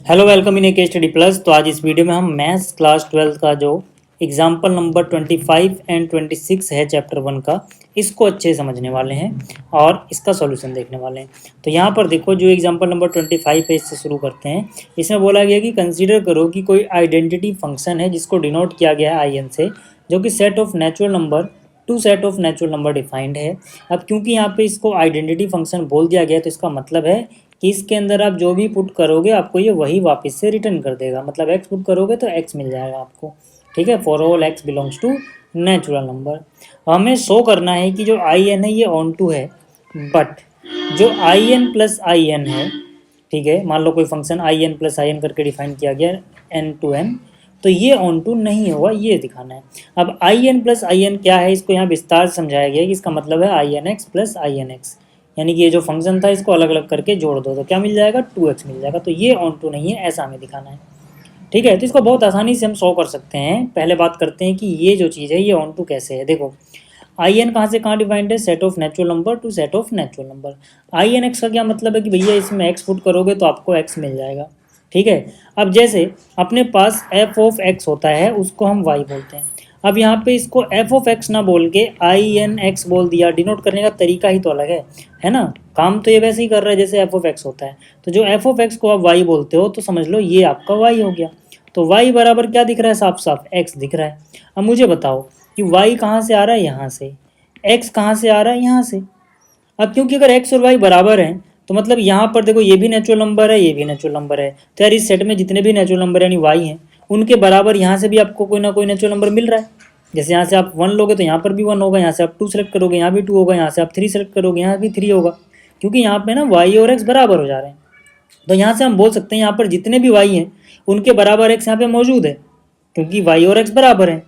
Hello welcome in के study plus. तो आज इस वीडियो में हम मैथ्स क्लास 12 का जो एग्जाम्पल नंबर 25 एंड 26 है चैप्टर 1 का, इसको अच्छे से समझने वाले हैं और इसका सॉल्यूशन देखने वाले हैं। तो यहाँ पर देखो, जो एग्जाम्पल नंबर 25 है इससे शुरू करते हैं। इसमें बोला गया कि कंसीडर करो कि कोई आइडेंटिटी फंक्शन है जिसको डिनोट किया गया है आई एन से, जो कि set of natural number to set of natural number defined है। अब क्योंकि यहाँ पे इसको आइडेंटिटी फंक्शन बोल दिया गया, तो इसका मतलब है कि इसके अंदर आप जो भी पुट करोगे आपको ये वही वापस से रिटर्न कर देगा। मतलब x पुट करोगे तो x मिल जाएगा आपको, ठीक है, for all x belongs to natural number. हमें शो करना है कि जो आई एन है ये ऑन टू है, बट जो I N plus I N है, ठीक है, मान लो कोई function I N plus I N करके डिफाइन किया गया एन टू एन, तो ये ऑन टू नहीं होगा, ये दिखाना है। अब I N plus I N क्या है, इसको यहाँ विस्तार से समझाया गया है कि इसका मतलब है I N x plus I N x, यानी कि ये जो फंक्शन था इसको अलग अलग करके जोड़ दो तो क्या मिल जाएगा, 2x मिल जाएगा। तो ये ऑन टू नहीं है, ऐसा हमें दिखाना है, ठीक है। तो इसको बहुत आसानी से हम सॉल्व कर सकते हैं। पहले बात करते हैं कि ये जो चीज़ है ये ऑन टू कैसे है। देखो, आई एन कहाँ से कहाँ डिफाइंड है, set of natural number to set of natural number. I N x का क्या मतलब है कि भैया इसमें एक्स पुट करोगे तो आपको एक्स मिल जाएगा, ठीक है। अब जैसे अपने पास एफ ऑफ एक्स होता है उसको हम वाई बोलते हैं। अब यहाँ पे इसको एफ ऑफ एक्स ना बोल के आई एन एक्स बोल दिया, डिनोट करने का तरीका ही तो अलग है ना। काम तो ये वैसे ही कर रहा है जैसे एफ ऑफ एक्स होता है। तो जो एफ ऑफ एक्स को आप वाई बोलते हो तो समझ लो ये आपका वाई हो गया। तो वाई बराबर क्या दिख रहा है, साफ साफ एक्स दिख रहा है। अब मुझे बताओ कि वाई कहाँ से आ रहा है, यहाँ से, एक्स कहाँ से आ रहा है, यहाँ से। अब क्योंकि अगर एक्स और वाई बराबर हैं तो मतलब यहाँ पर देखो ये भी नेचुरल नंबर है, ये भी नेचुरल नंबर है, तो यार इस सेट में जितने भी नेचुरल नंबर यानी वाई हैं उनके बराबर यहाँ से भी आपको कोई ना कोई नेचुरल नंबर मिल रहा है। जैसे यहाँ से आप 1 लोगे तो यहाँ पर भी 1 होगा, यहाँ से आप 2 सेलेक्ट करोगे यहाँ भी 2 होगा, यहाँ से आप 3 सेलेक्ट करोगे यहाँ भी 3 होगा, क्योंकि यहाँ पे ना वाई और एक्स बराबर हो जा रहे हैं। तो यहाँ से हम बोल सकते हैं यहाँ पर जितने भी वाई हैं उनके बराबर एक्स यहाँ पे मौजूद है, क्योंकि वाई और एक्स बराबर हैं।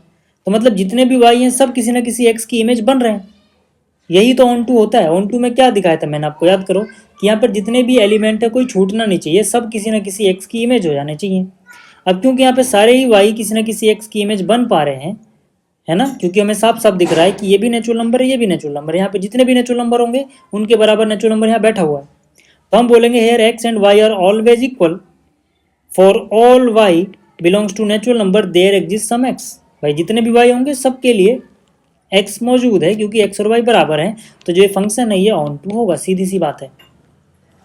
तो मतलब जितने भी वाई हैं सब किसी न किसी एक्स की इमेज बन रहे हैं। यही तो ऑन टू होता है। ऑन टू में क्या दिखाया था मैंने आपको, याद करो कि यहाँ पर जितने भी एलिमेंट है कोई छूटना नहीं चाहिए, सब किसी न किसी एक्स की इमेज हो जाने चाहिए। अब क्योंकि यहाँ पे सारे ही वाई किसी न किसी एक्स की इमेज बन पा रहे हैं, है ना, क्योंकि हमें साफ साफ दिख रहा है कि ये भी नेचुरल नंबर है, ये भी नेचुरल नंबर है, यहाँ पे जितने भी नेचुरल नंबर होंगे उनके बराबर नेचुरल नंबर यहाँ बैठा हुआ है। तो हम बोलेंगे here x and y are always equal, for all y belongs to natural number there exist some x. भाई जितने भी वाई होंगे सबके लिए एक्स मौजूद है, क्योंकि एक्स और वाई बराबर हैं, तो जो ये फंक्शन है ये ऑन टू होगा, सीधी सी बात है,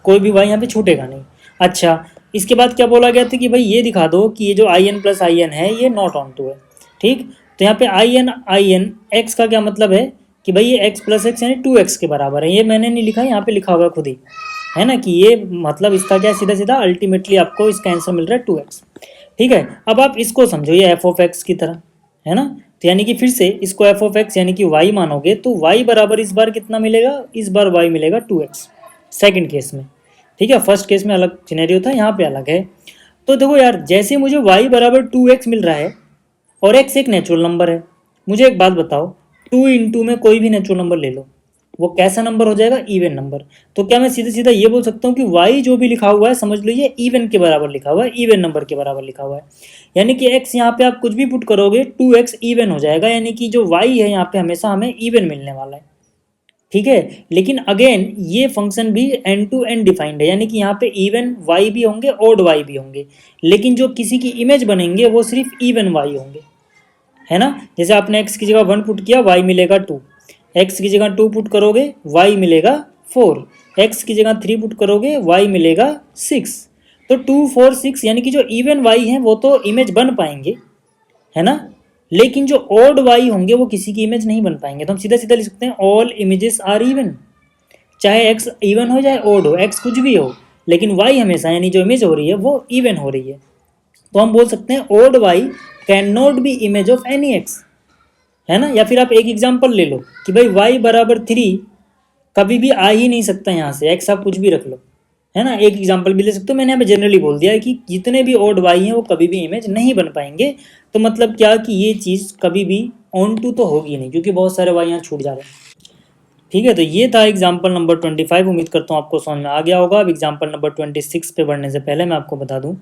कोई भी वाई यहाँ पे छूटेगा नहीं। अच्छा, इसके बाद क्या बोला गया था कि भाई ये दिखा दो कि ये जो I N plus I N है ये नॉट ऑन टू है, ठीक। तो यहाँ पे आई एन एक्स का क्या मतलब है कि भाई ये एक्स प्लस एक्स यानी 2x के बराबर है। ये मैंने नहीं लिखा, यहाँ पे लिखा हुआ खुद ही, है ना, कि ये मतलब इसका क्या सीधा सीधा अल्टीमेटली आपको इसका आंसर मिल रहा है 2x, ठीक है। अब आप इसको समझो ये एफ ऑफ एक्स की तरह, है ना। तो यानी कि फिर से इसको एफ ऑफ एक्स यानी कि वाई मानोगे तो वाई बराबर इस बार कितना मिलेगा, इस बार वाई मिलेगा 2x सेकेंड केस में, ठीक है। फर्स्ट केस में अलग सिनेरियो था, यहाँ पे अलग है। तो देखो यार, जैसे मुझे y बराबर 2x मिल रहा है और x एक नेचुरल नंबर है, मुझे एक बात बताओ 2 इंटू में कोई भी नेचुरल नंबर ले लो, वो कैसा नंबर हो जाएगा, इवन नंबर। तो क्या मैं सीधा सीधा ये बोल सकता हूँ कि y जो भी लिखा हुआ है समझ लो ये इवन के बराबर लिखा हुआ है, इवन नंबर के बराबर लिखा हुआ है। यानी कि x यहाँ पे आप कुछ भी पुट करोगे 2x इवन हो जाएगा, यानी कि जो y है यहाँ पे हमेशा हमें इवन मिलने वाला है, ठीक है। लेकिन अगेन ये फंक्शन भी एंड टू एंड डिफाइंड है, यानी कि यहाँ पे इवन वाई भी होंगे ओड वाई भी होंगे, लेकिन जो किसी की इमेज बनेंगे वो सिर्फ इवन वाई होंगे, है ना। जैसे आपने x की जगह 1 पुट किया y मिलेगा 2, x की जगह 2 पुट करोगे y मिलेगा 4, x की जगह 3 पुट करोगे y मिलेगा 6। तो 2 4 6 यानी कि जो इवन y हैं वो तो इमेज बन पाएंगे, है ना, लेकिन जो ओड वाई होंगे वो किसी की इमेज नहीं बन पाएंगे। तो हम सीधा सीधा लिख सकते हैं ऑल इमेजेस आर इवन, चाहे एक्स इवन हो चाहे ओड हो, एक्स कुछ भी हो, लेकिन वाई हमेशा यानी जो इमेज हो रही है वो इवन हो रही है। तो हम बोल सकते हैं odd y can not be image of any x, है ना। या फिर आप एक एग्जाम्पल ले लो कि भाई वाई बराबर 3 कभी भी आ ही नहीं सकता यहाँ से, एक्स आप कुछ भी रख लो, है ना। एक एग्जाम्पल भी ले सकते हो, मैंने यहाँ पे जनरली बोल दिया है कि जितने भी ओड वाई हैं वो कभी भी इमेज नहीं बन पाएंगे। तो मतलब क्या कि ये चीज़ कभी भी ऑन टू तो होगी नहीं, क्योंकि बहुत सारे वाई यहाँ छूट जा रहे हैं, ठीक है। तो ये था एग्जाम्पल नंबर 25। उम्मीद करता हूँ आपको समझ में आ गया होगा। अब एग्जाम्पल नंबर 26 पे बढ़ने से पहले मैं आपको बता दूँ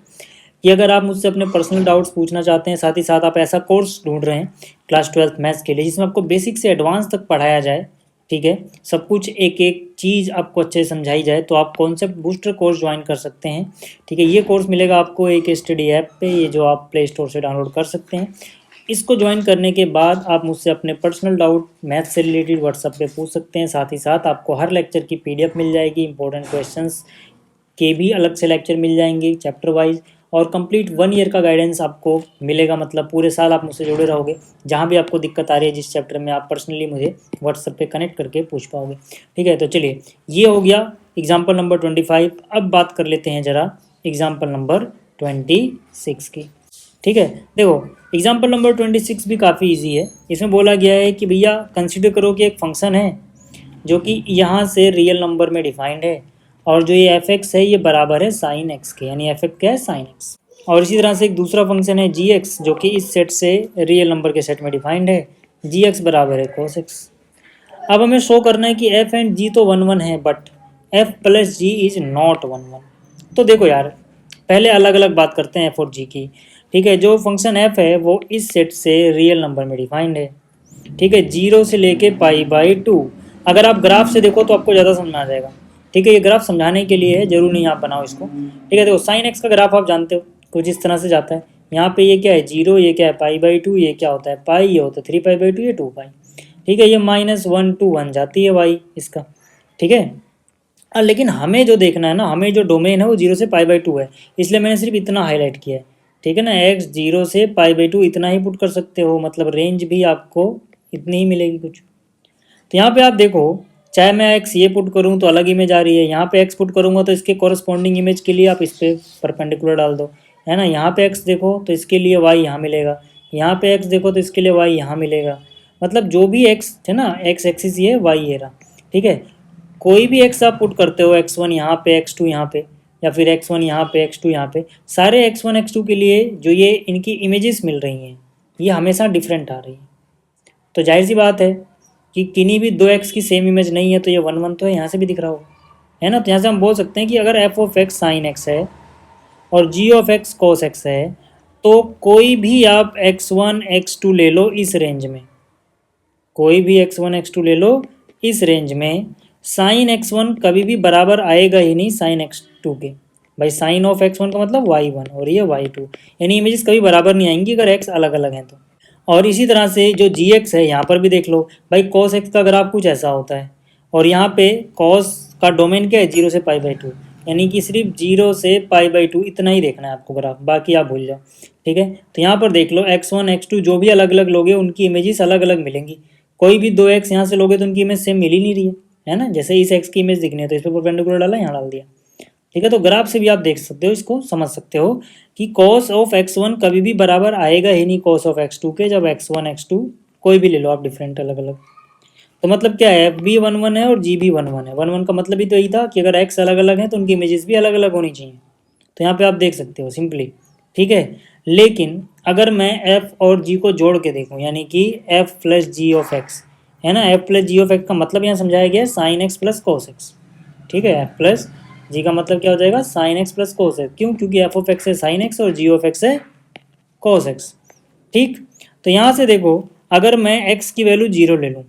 कि अगर आप मुझसे अपने पर्सनल डाउट्स पूछना चाहते हैं, साथ ही साथ आप ऐसा कोर्स ढूंढ रहे हैं क्लास 12 मैथ्स के लिए जिसमें आपको बेसिक से एडवांस तक पढ़ाया जाए, ठीक है, सब कुछ एक एक चीज़ आपको अच्छे से समझाई जाए तो आप कॉन्सेप्ट बूस्टर कोर्स ज्वाइन कर सकते हैं। ठीक है, ये कोर्स मिलेगा आपको एक स्टडी ऐप पे, ये जो आप प्ले स्टोर से डाउनलोड कर सकते हैं। इसको ज्वाइन करने के बाद आप मुझसे अपने पर्सनल डाउट मैथ से रिलेटेड व्हाट्सएप पे पूछ सकते हैं। साथ ही साथ आपको हर लेक्चर की पीडीएफ मिल जाएगी, इंपॉर्टेंट क्वेश्चंस के भी अलग से लेक्चर मिल जाएंगे चैप्टर वाइज, और कंप्लीट 1 ईयर का गाइडेंस आपको मिलेगा। मतलब पूरे साल आप मुझसे जुड़े रहोगे, जहाँ भी आपको दिक्कत आ रही है जिस चैप्टर में, आप पर्सनली मुझे व्हाट्सएप पे कनेक्ट करके पूछ पाओगे। ठीक है, तो चलिए ये हो गया एग्जाम्पल नंबर 25। अब बात कर लेते हैं ज़रा एग्जाम्पल नंबर 26 की। ठीक है, देखो एग्जाम्पल नंबर 26 भी काफ़ी ईजी है। इसमें बोला गया है कि भैया कंसिडर करो कि एक फंक्शन है जो कि यहाँ से रियल नंबर में डिफाइंड है, और जो ये एफ एक्स है ये बराबर है साइन एक्स के, यानी एफ एक्स क्या है, साइन एक्स। और इसी तरह से एक दूसरा फंक्शन है जी एक्स जो कि इस सेट से रियल नंबर के सेट में डिफाइंड है, जी एक्स बराबर है कोस एक्स। अब हमें शो करना है कि एफ एंड जी तो 1 1 है, but f plus g is not 1 1। तो देखो यार, पहले अलग अलग बात करते हैं एफ और जी की। ठीक है, जो फंक्शन एफ है वो इस सेट से रियल नंबर में डिफाइंड है। ठीक है, 0 से लेके π/2। अगर आप ग्राफ से देखो तो आपको ज़्यादा समझ में आ जाएगा। ठीक है, ये ग्राफ समझाने के लिए है, जरूर नहीं आप बनाओ इसको। ठीक है, देखो साइन एक्स का ग्राफ आप जानते हो कुछ इस तरह से जाता है। यहाँ पे ये क्या है 0, ये क्या है π/2, ये क्या होता है पाई, ये होता है 3π/2, ये 2π। ठीक है, ये -1 to 1 जाती है वाई इसका। ठीक है, लेकिन हमें जो देखना है ना, हमें जो डोमेन है वो 0 से π/2 है, इसलिए मैंने सिर्फ इतना हाईलाइट किया है। ठीक है ना, x 0 से π/2 इतना ही पुट कर सकते हो, मतलब रेंज भी आपको इतनी ही मिलेगी कुछ। तो यहाँ पे आप देखो, चाहे मैं x ये पुट करूँ तो अलग इमेज आ रही है, यहाँ पे x पुट करूँगा तो इसके कॉरस्पॉन्डिंग इमेज के लिए आप इस पर परपेंडिकुलर डाल दो, है ना। यहाँ पे x देखो तो इसके लिए y यहाँ मिलेगा, यहाँ पे x देखो तो इसके लिए y यहाँ मिलेगा। मतलब जो भी x है ना, x एक्सिस ये y ये रहा। ठीक है, कोई भी x आप पुट करते हो, x1 यहाँ पे, x2 यहाँ पे, या फिर x1 यहाँ पे, x2 यहाँ पे, सारे x1 x2 के लिए जो ये इनकी इमेजेस मिल रही हैं ये हमेशा डिफरेंट आ रही है। तो जाहिर सी बात है कि किन्हीं भी 2x की सेम इमेज नहीं है, तो ये 1 1 तो है, यहाँ से भी दिख रहा होगा, है ना। तो यहाँ से हम बोल सकते हैं कि अगर F of x sine x है और जी ऑफ एक्स कोस एक्स है, तो कोई भी आप x1 x2 ले लो इस रेंज में, कोई भी x1 x2 ले लो इस रेंज में, साइन x1 कभी भी बराबर आएगा ही नहीं साइन x2 के। भाई साइन ऑफ x1 का मतलब y1 और ये y2, यानी इमेजेस कभी बराबर नहीं आएंगी अगर x अलग अलग हैं तो। और इसी तरह से जो जी एक्स है यहाँ पर भी देख लो भाई, कॉस एक्स का ग्राफ कुछ ऐसा होता है, और यहाँ पे कॉस का डोमेन क्या है 0 से π/2, यानी कि सिर्फ 0 से π/2 इतना ही देखना है आपको ग्राफ, बाकी आप भूल जाओ। ठीक है, तो यहाँ पर देख लो x1 x2 जो भी अलग अलग लोगे उनकी इमेजेस अलग अलग मिलेंगी। कोई भी 2x यहाँ से लोगे तो उनकी इमेज सेम मिल ही नहीं रही है ना। जैसे इस x की इमेज दिखनी है तो इस पर परपेंडिकुलर डाला, यहाँ डाल दिया। ठीक है, तो ग्राफ से भी आप देख सकते हो, इसको समझ सकते हो कि cos ऑफ x1 कभी भी बराबर आएगा ही नहीं cos ऑफ x2 के, जब x1 x2 कोई भी ले लो आप डिफरेंट अलग अलग। तो मतलब क्या है, f भी 1 1 है और g भी 1 1 है। 1 1 का मतलब ही तो यही था कि अगर x अलग अलग है तो उनकी इमेजेस भी अलग अलग होनी चाहिए। तो यहाँ पे आप देख सकते हो सिंपली। ठीक है, लेकिन अगर मैं f और g को जोड़ के देखूँ, यानी कि f plus g of x, है ना, f plus g of x का मतलब यहाँ समझाया गया है sine x plus cos x. ठीक है, f प्लस जी का मतलब क्या हो जाएगा, sign x plus cos x. क्यों, क्योंकि एफ ऑफ एक्स है साइन एक्स और जी ऑफ एक्स है कोस एक्स। ठीक, तो यहाँ से देखो अगर मैं x की वैल्यू 0 ले लूँ,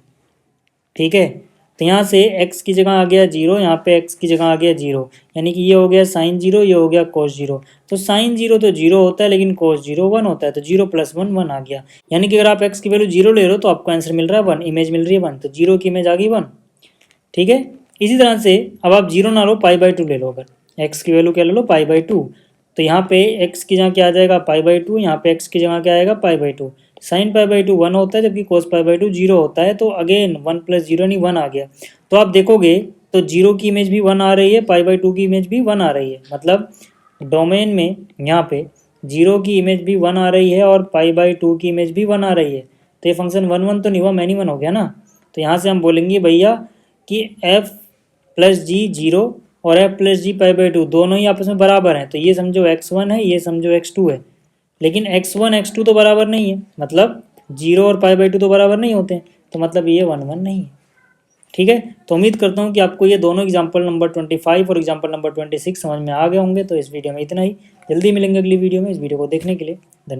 ठीक है, तो यहाँ से x की जगह आ गया 0, यहाँ पे x की जगह आ गया 0, यानी कि ये हो गया साइन 0, ये हो गया कोस 0। तो साइन 0 तो 0 होता है, लेकिन कोस 0 1 होता है, तो 0 + 1 1 आ गया। यानी कि अगर आप x की वैल्यू 0 ले रहे हो तो आपको आंसर मिल रहा है 1, इमेज मिल रही है 1, तो 0 की इमेज आ गई 1। ठीक है, इसी तरह से अब आप 0 ना लो, π/2 ले लो। अगर x की वैल्यू क्या ले लो, π/2, तो यहाँ पे x की जगह क्या आ जाएगा π/2, यहाँ पे x की जगह क्या आएगा π/2। साइन π/2 1 होता है, जबकि कोस π/2 0 होता है, तो अगेन 1 + 0 नहीं 1 आ गया। तो आप देखोगे तो 0 की इमेज भी 1 आ रही है, π/2 की इमेज भी 1 आ रही है, मतलब डोमेन में यहाँ पे 0 की इमेज भी 1 आ रही है और π/2 की इमेज भी 1 आ रही है। तो ये फंक्शन 1 1 तो नहीं हुआ, मैनी 1 हो गया ना। तो यहाँ से हम बोलेंगे भैया कि f प्लस जी 0 और f प्लस जी π/2 दोनों ही आपस में बराबर हैं। तो ये समझो x1 है, ये समझो x2 है, लेकिन x1 x2 तो बराबर नहीं है, मतलब 0 और π/2 तो बराबर नहीं होते हैं, तो मतलब ये 1 1 नहीं है। ठीक है, तो उम्मीद करता हूँ कि आपको ये दोनों एग्जाम्पल नंबर 25 और एग्जाम्पल नंबर 26 समझ में आ गए होंगे। तो इस वीडियो में इतना ही, जल्दी मिलेंगे अगली वीडियो में। इस वीडियो को देखने के लिए धन्यवाद।